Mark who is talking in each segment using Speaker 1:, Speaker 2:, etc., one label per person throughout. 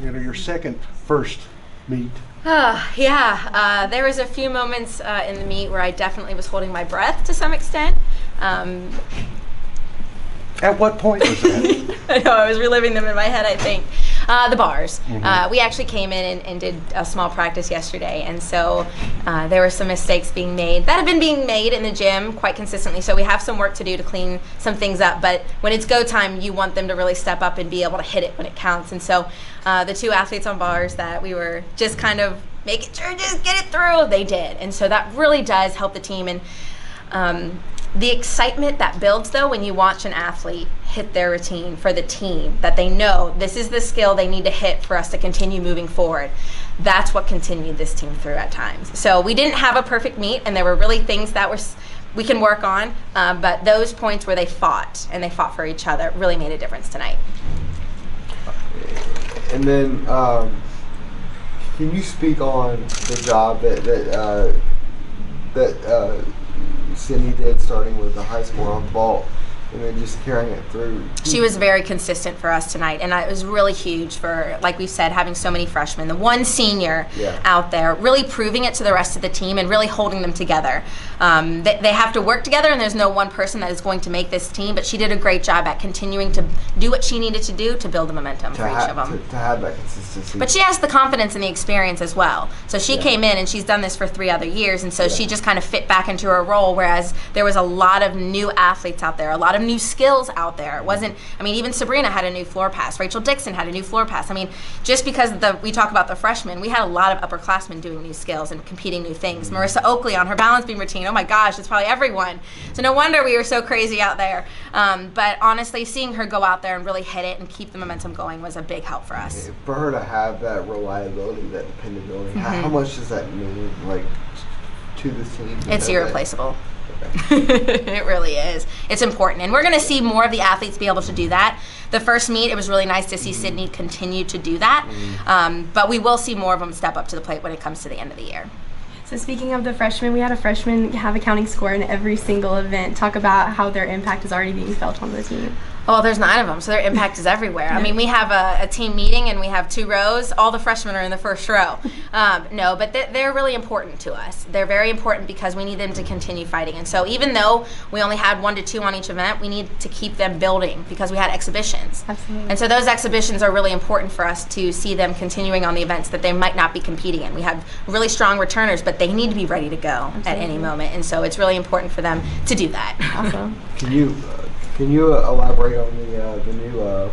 Speaker 1: your second first meet.
Speaker 2: Yeah, there was a few moments in the meet where I definitely was holding my breath to some extent.
Speaker 1: At what point was that?
Speaker 2: I know, I was reliving them in my head, I think. The bars. We actually came in and did a small practice yesterday, and so there were some mistakes being made that have been being made in the gym quite consistently, so we have some work to do to clean some things up, but when it's go time, you want them to really step up and be able to hit it when it counts. And so the two athletes on bars that we were just kind of making sure just get it through, they did, and so that really does help the team. And the excitement that builds, though, when you watch an athlete hit their routine for the team, that they know this is the skill they need to hit for us to continue moving forward, that's what continued this team through at times. So we didn't have a perfect meet, and there were really things that we can work on, but those points where they fought, and they fought for each other, really made a difference tonight.
Speaker 3: And then, can you speak on the job that Sydney did, starting with the high score on the vault and then just carrying it through?
Speaker 2: She was very consistent for us tonight, and it was really huge for, like we said, having so many freshmen. The one senior out there really proving it to the rest of the team and really holding them together. They have to work together, and there's no one person that is going to make this team, but she did a great job at continuing to do what she needed to do to build the momentum for each of them.
Speaker 3: To have that consistency.
Speaker 2: But she has the confidence and the experience as well. So she came in, and she's done this for 3 other years, and so she just kind of fit back into her role, whereas there was a lot of new athletes out there, a lot of new skills out there. It wasn't, I mean, even Sabrina had a new floor pass. Rachel Dixon had a new floor pass. I mean, just because we talk about the freshmen, we had a lot of upperclassmen doing new skills and competing new things. Marissa Oakley on her balance beam routine, oh my gosh, it's probably everyone. So no wonder we were so crazy out there. But honestly, seeing her go out there and really hit it and keep the momentum going was a big help for us.
Speaker 3: For her to have that reliability, that dependability, how much does that mean, like, to this team?
Speaker 2: It's irreplaceable. It really is. It's important, and we're going to see more of the athletes be able to do that. The first meet, it was really nice to see Sydney continue to do that, but we will see more of them step up to the plate when it comes to the end of the year.
Speaker 4: So speaking of the freshmen, we had a freshman have a counting score in every single event. Talk about how their impact is already being felt on the team.
Speaker 2: Well, there's 9 of them, so their impact is everywhere. I mean, we have a team meeting, and we have 2 rows. All the freshmen are in the first row. No, but they're really important to us. They're very important because we need them to continue fighting. And so even though we only had 1 to 2 on each event, we need to keep them building because we had exhibitions.
Speaker 4: Absolutely.
Speaker 2: And so those exhibitions are really important for us to see them continuing on the events that they might not be competing in. We have really strong returners, but they need to be ready to go at any moment. And so it's really important for them to do that.
Speaker 4: Awesome.
Speaker 3: Can you elaborate on the new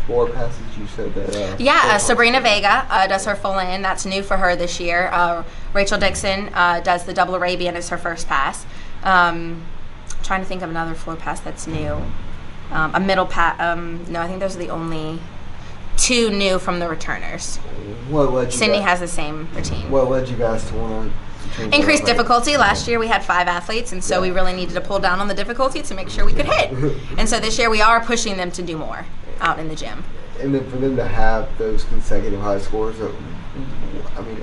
Speaker 3: floor passes you said that?
Speaker 2: Sabrina Vega does her full in. That's new for her this year. Rachel Dixon does the double Arabian as her first pass. Trying to think of another floor pass that's new. A middle pass. No, I think those are the only 2 new from the returners.
Speaker 3: What led you
Speaker 2: Sydney
Speaker 3: guys,
Speaker 2: has the same routine.
Speaker 3: What led you guys to want to?
Speaker 2: Increased difficulty. Last year we had 5 athletes, and so we really needed to pull down on the difficulty to make sure we could hit. And so this year we are pushing them to do more out in the gym.
Speaker 3: And then for them to have those consecutive high scores, I mean,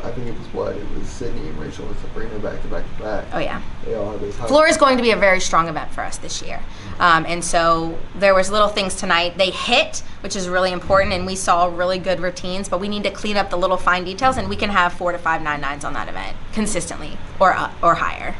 Speaker 3: I think it was Sydney and Rachel and Sabrina back to back to back.
Speaker 2: Oh yeah.
Speaker 3: They all had those high
Speaker 2: Floor is going to be a very strong event for us this year. And so there was little things tonight. They hit, which is really important, and we saw really good routines, but we need to clean up the little fine details, and we can have 4 to 5 9-9s on that event consistently or higher.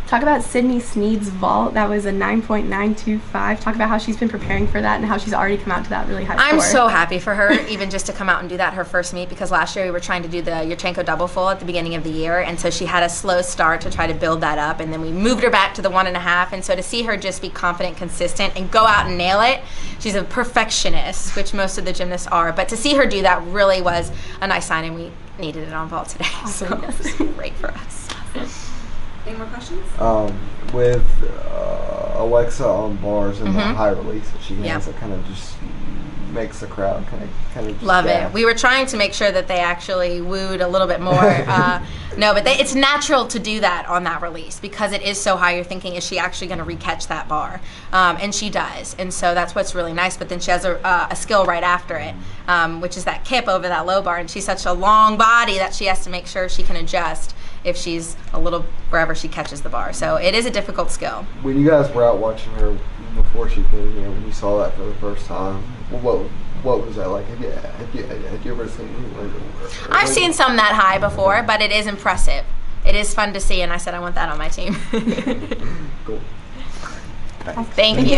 Speaker 4: Talk about Sydney Sneed's vault. That was a 9.925. Talk about how she's been preparing for that and how she's already come out to that really high score.
Speaker 2: I'm so happy for her, even just to come out and do that her first meet, because last year we were trying to do the Yurchenko double full at the beginning of the year, and so she had a slow start to try to build that up, and then we moved her back to the 1.5, and so to see her just be confident, consistent, and go out and nail it, she's a perfectionist, which most of the gymnasts are, but to see her do that really was a nice sign, and we needed it on vault today, so it was great for us.
Speaker 5: Any more questions?
Speaker 3: With Alexa on bars and the high release that she has, it kind of just makes the crowd kind of just
Speaker 2: love
Speaker 3: gasp.
Speaker 2: it. We were trying to make sure that they actually wooed a little bit more. No, but it's natural to do that on that release because it is so high. You're thinking, is she actually going to recatch that bar? And she does, and so that's what's really nice. But then she has a skill right after it, which is that kip over that low bar, and she's such a long body that she has to make sure she can adjust if she's a little wherever she catches the bar. So it is a difficult skill.
Speaker 3: When you guys were out watching her before before she came here, when you saw that for the first time, what was that like? Had you ever seen anyone?
Speaker 2: I've seen some that high before, but it is impressive. It is fun to see, and I said I want that on my team.
Speaker 3: Cool.
Speaker 2: Thank you.